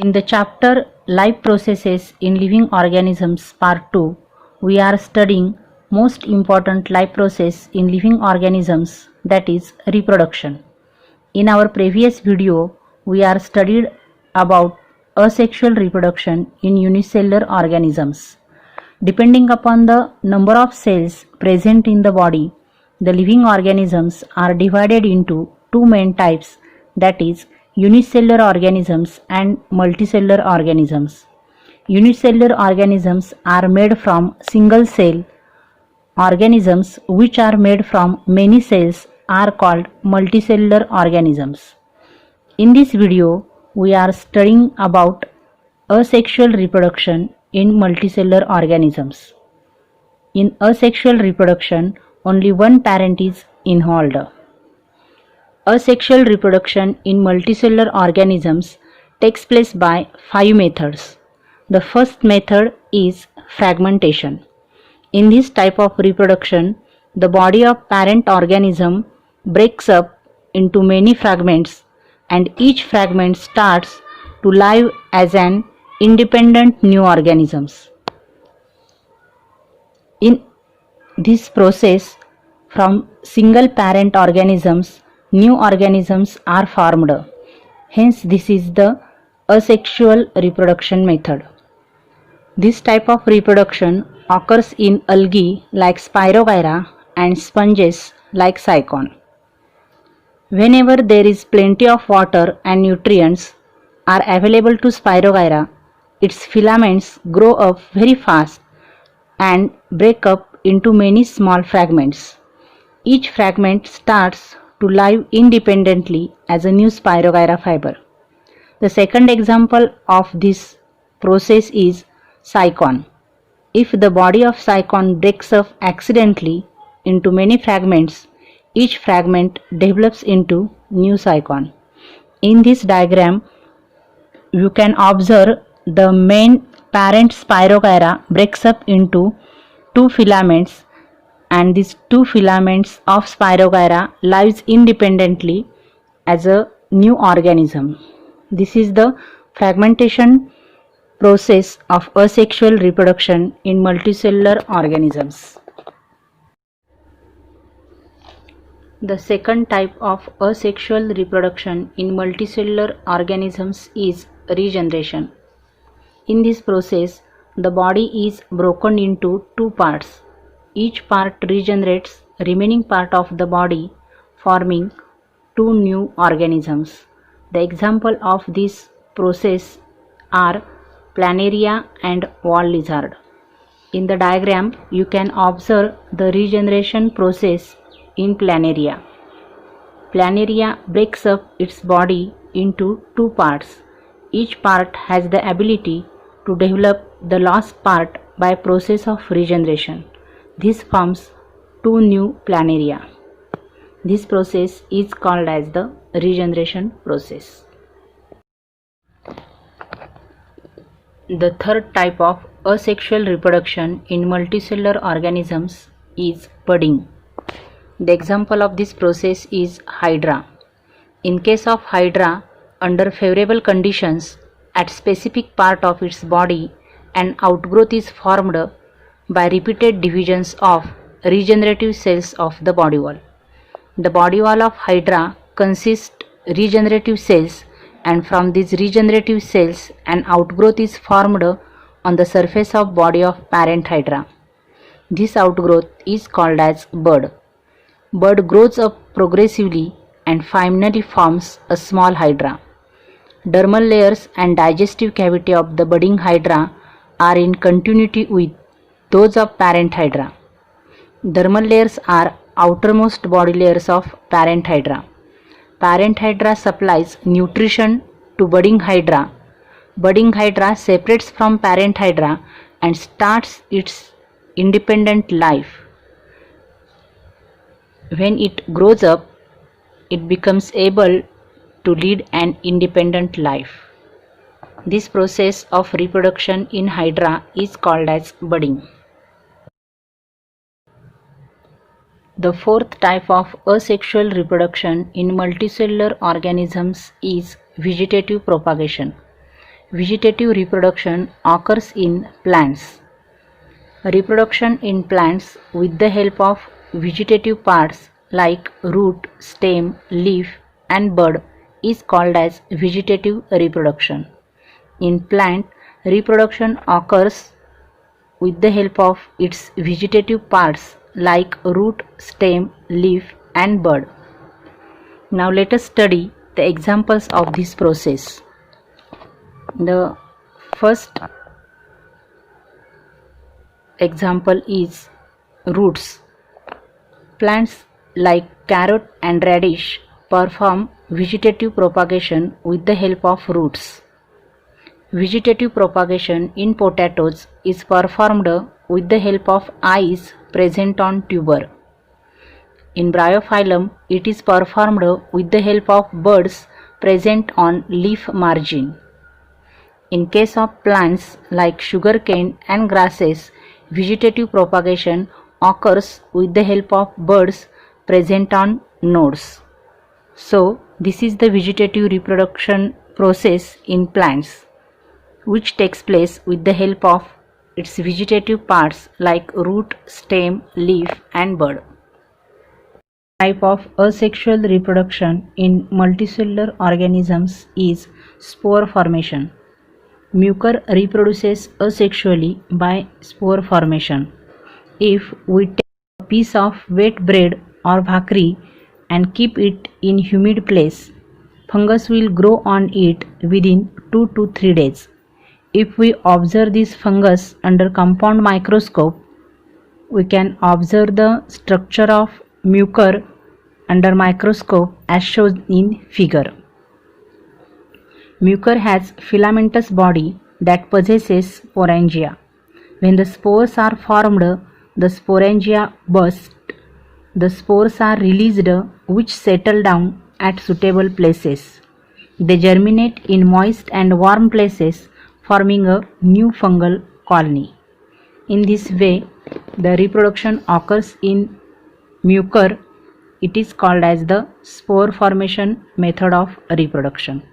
In the chapter Life Processes in Living Organisms Part 2, we are studying most important life process in living organisms, that is reproduction. In our previous video, we are studied about asexual reproduction in unicellular organisms. Depending upon the number of cells present in the body, the living organisms are divided into two main types, that is unicellular organisms and multicellular organisms. Unicellular organisms are made from single cell. Organisms which are made from many cells are called multicellular organisms. In this video, we are studying about asexual reproduction in multicellular organisms. In asexual reproduction, only one parent is involved. Asexual reproduction in multicellular organisms takes place by 5 methods. The first method is fragmentation. In this type of reproduction, the body of parent organism breaks up into many fragments and each fragment starts to live as an independent new organisms. In this process, from single parent organisms, new organisms are formed. Hence, this is the asexual reproduction method. This type of reproduction occurs in algae like Spirogyra and sponges like Cycon. Whenever there is plenty of water and nutrients are available to Spirogyra, its filaments grow up very fast and break up into many small fragments. Each fragment starts to live independently as a new Spirogyra fiber. The second example of this process is Cycon. If the body of Cycon breaks up accidentally into many fragments, each fragment develops into new Cycon. In this diagram, you can observe the main parent Spirogyra breaks up into two filaments, and these two filaments of Spirogyra lives independently as a new organism. This is the fragmentation process of asexual reproduction in multicellular organisms. The second type of asexual reproduction in multicellular organisms is regeneration. In this process, the body is broken into two parts. Each part regenerates remaining part of the body, forming two new organisms. The example of this process are Planaria and wall lizard. In the diagram, you can observe the regeneration process in Planaria. Planaria breaks up its body into two parts. Each part has the ability to develop the lost part by process of regeneration. This forms two new Planaria. This process is called as the regeneration process. The third type of asexual reproduction in multicellular organisms is budding. The example of this process is Hydra. In case of Hydra, under favorable conditions, at specific part of its body, an outgrowth is formed by repeated divisions of regenerative cells of the body wall. The body wall of Hydra consists regenerative cells, and from these regenerative cells an outgrowth is formed on the surface of body of parent Hydra. This outgrowth is called as bud. Bud grows up progressively and finally forms a small Hydra. Dermal layers and digestive cavity of the budding Hydra are in continuity with those of parent Hydra. Dermal layers are outermost body layers of parent Hydra. Parent Hydra supplies nutrition to budding Hydra. Budding Hydra separates from parent Hydra and starts its independent life. When it grows up, it becomes able to lead an independent life. This process of reproduction in Hydra is called as budding. The fourth type of asexual reproduction in multicellular organisms is vegetative propagation. Vegetative reproduction occurs in plants. Reproduction in plants with the help of vegetative parts like root, stem, leaf, and bud is called as vegetative reproduction. In plant, reproduction occurs with the help of its vegetative parts like root, stem, leaf, and bud. Now let us study the examples of this process. The first example is roots. Plants like carrot and radish perform vegetative propagation with the help of roots. Vegetative propagation in potatoes is performed with the help of eyes present on tuber. In Bryophyllum, it is performed with the help of buds present on leaf margin. In case of plants like sugarcane and grasses, vegetative propagation occurs with the help of buds present on nodes. So, this is the vegetative reproduction process in plants, which takes place with the help of its vegetative parts like root, stem, leaf, and bud. Type of asexual reproduction in multicellular organisms is spore formation. Mucor reproduces asexually by spore formation. If we take a piece of wet bread or bhakri and keep it in humid place, fungus will grow on it within 2 to 3 days. If we observe this fungus under compound microscope, we can observe the structure of mucor under microscope as shown in figure. Mucor has filamentous body that possesses sporangia. When the spores are formed, the sporangia burst. The spores are released, which settle down at suitable places. They germinate in moist and warm places, forming a new fungal colony. In this way, the reproduction occurs in mucor. It is called as the spore formation method of reproduction.